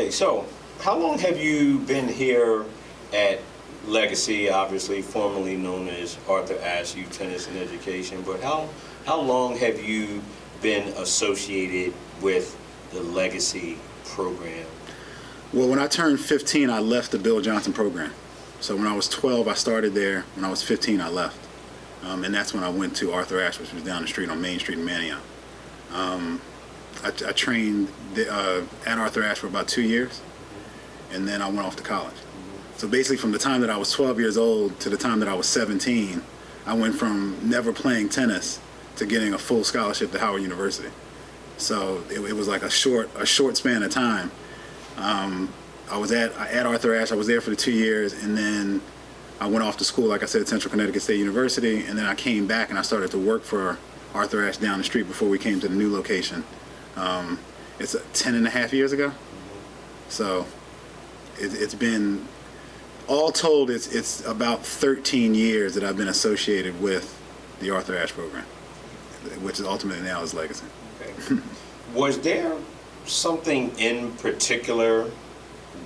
Okay, so how long have you been here at Legacy, obviously formerly known as Arthur Ashe Youth Tennis and Education, but how long have you been associated with the Legacy program? Well, when I turned 15, I left the Bill Johnson program. So when I was 12, I started there. When I was 15, I left. And that's when I went to Arthur Ashe, which was down the street on Main Street in Manioc. I trained at Arthur Ashe for about 2 years, and then I went off to college. So basically from the time that I was 12 years old to the time that I was 17, I went from never playing tennis to getting a full scholarship to Howard University. So it was like a short span of time. I was at Arthur Ashe. I was there for the 2 years, and then I went off to school, like I said, at Central Connecticut State University, and then I came back and I started to work for Arthur Ashe down the street before we came to the new location. It's 10 and a half years ago. So it's been, all told, it's about 13 years that I've been associated with the Arthur Ashe program, which is ultimately now is Legacy. Okay. Was there something in particular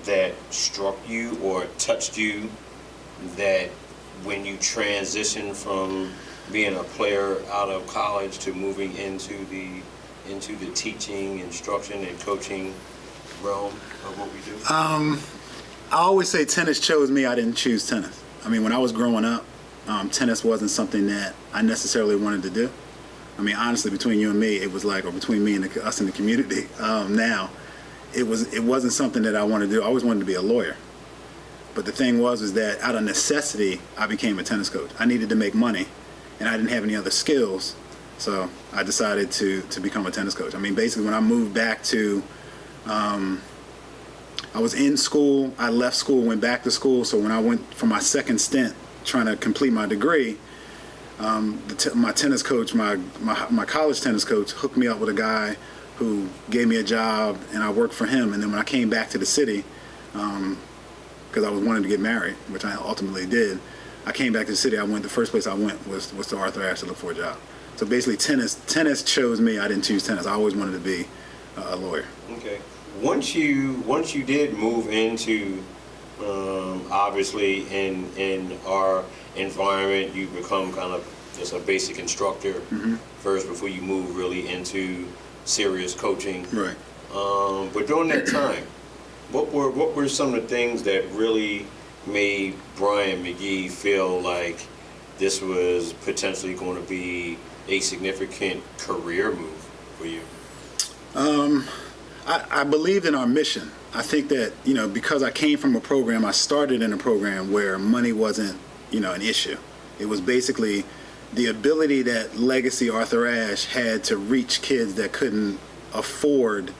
that struck you or touched you that when you transitioned from being a player out of college to moving into the teaching, instruction, and coaching realm of what we do? I always say tennis chose me. I didn't choose tennis. I mean, when I was growing up, tennis wasn't something that I necessarily wanted to do. I mean, honestly, between you and me, it was like, or between me and us in the community now, it wasn't something that I wanted to do. I always wanted to be a lawyer. But the thing was that out of necessity, I became a tennis coach. I needed to make money, and I didn't have any other skills, so I decided to become a tennis coach. I mean, basically, when I moved back to, I was in school, I left school, went back to school, so when I went for my second stint trying to complete my degree, my tennis coach, my college tennis coach, hooked me up with a guy who gave me a job, and I worked for him. And then when I came back to the city, because I was wanting to get married, which I ultimately did, I came back to the city. The first place I went was to Arthur Ashe to look for a job. So basically, tennis chose me. I didn't choose tennis. I always wanted to be a lawyer. Okay. Once you did move into, obviously in our environment, you become kind of just a basic instructor first before you move really into serious coaching. Right. But during that time, what were some of the things that really made Brian McGhee feel like this was potentially going to be a significant career move for you? I believed in our mission. I think that, because I came from a program, I started in a program where money wasn't, an issue. It was basically the ability that Legacy Arthur Ashe had to reach kids that couldn't afford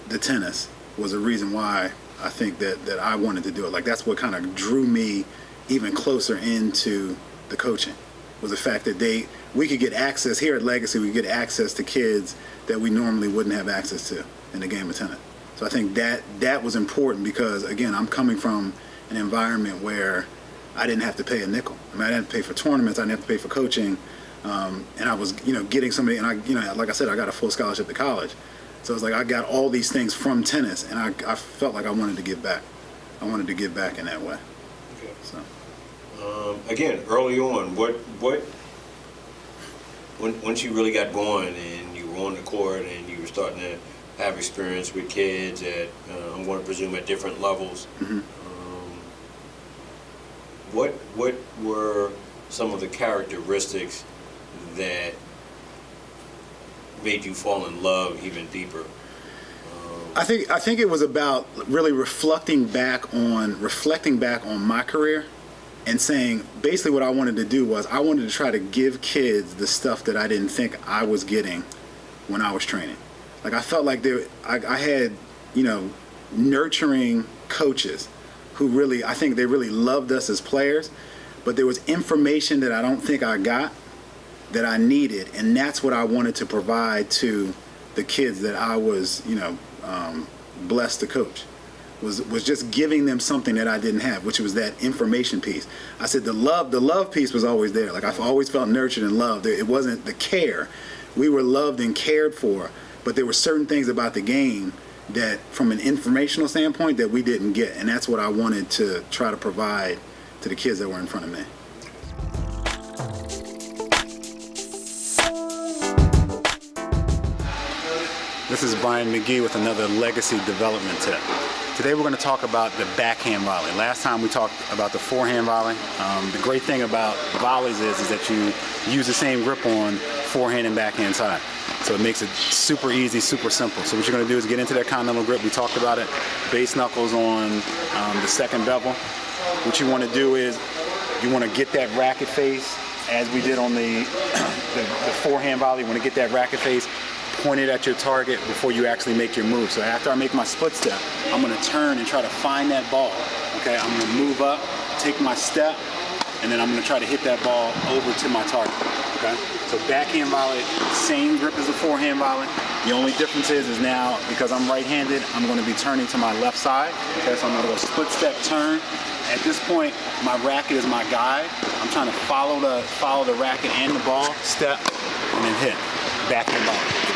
the tennis was a reason why I think that I wanted to do it. Like, that's what kind of drew me even closer into the coaching, was the fact that we could get access here at Legacy. We could get access to kids that we normally wouldn't have access to in the game of tennis. So I think that was important because, again, I'm coming from an environment where I didn't have to pay a nickel. I mean, I didn't pay for tournaments. I didn't have to pay for coaching, and I was, getting somebody. And I, like I said, I got a full scholarship to college. So it's like I got all these things from tennis, and I felt like I wanted to give back. I wanted to give back in that way. Okay. So, again, early on, once you really got going and you were on the court and you were starting to have experience with kids at, I'm going to presume at different levels. What were some of the characteristics that made you fall in love even deeper? I think it was about really reflecting back on my career and saying basically what I wanted to do was I wanted to try to give kids the stuff that I didn't think I was getting when I was training. Like, I felt like I had, nurturing coaches who really, I think they really loved us as players, but there was information that I don't think I got that I needed, and that's what I wanted to provide to the kids that I was, blessed to coach. Was just giving them something that I didn't have, which was that information piece. I said the love piece was always there. Like, I've always felt nurtured and loved. It wasn't the care. We were loved and cared for, but there were certain things about the game that from an informational standpoint that we didn't get. And that's what I wanted to try to provide to the kids that were in front of me. This is Brian McGhee with another legacy development tip. Today we're going to talk about the backhand volley. Last time we talked about the forehand volley. The great thing about volleys is that you use the same grip on forehand and backhand side. So it makes it super easy, super simple. So what you're going to do is get into that continental grip. We talked about it. Base knuckles on the second bevel. What you want to do is you want to get that racket face as we did on the forehand volley. You want to get that racket face pointed at your target before you actually make your move. So after I make my split step, I'm going to turn and try to find that ball. Okay, I'm going to move up, take my step, and then I'm going to try to hit that ball over to my target. Okay, so backhand volley, same grip as the forehand volley. The only difference is now, because I'm right-handed, I'm going to be turning to my left side. Okay, so I'm going to go split step, turn. At this point, my racket is my guide. I'm trying to follow the racket and the ball, step, and then hit. Backhand volley.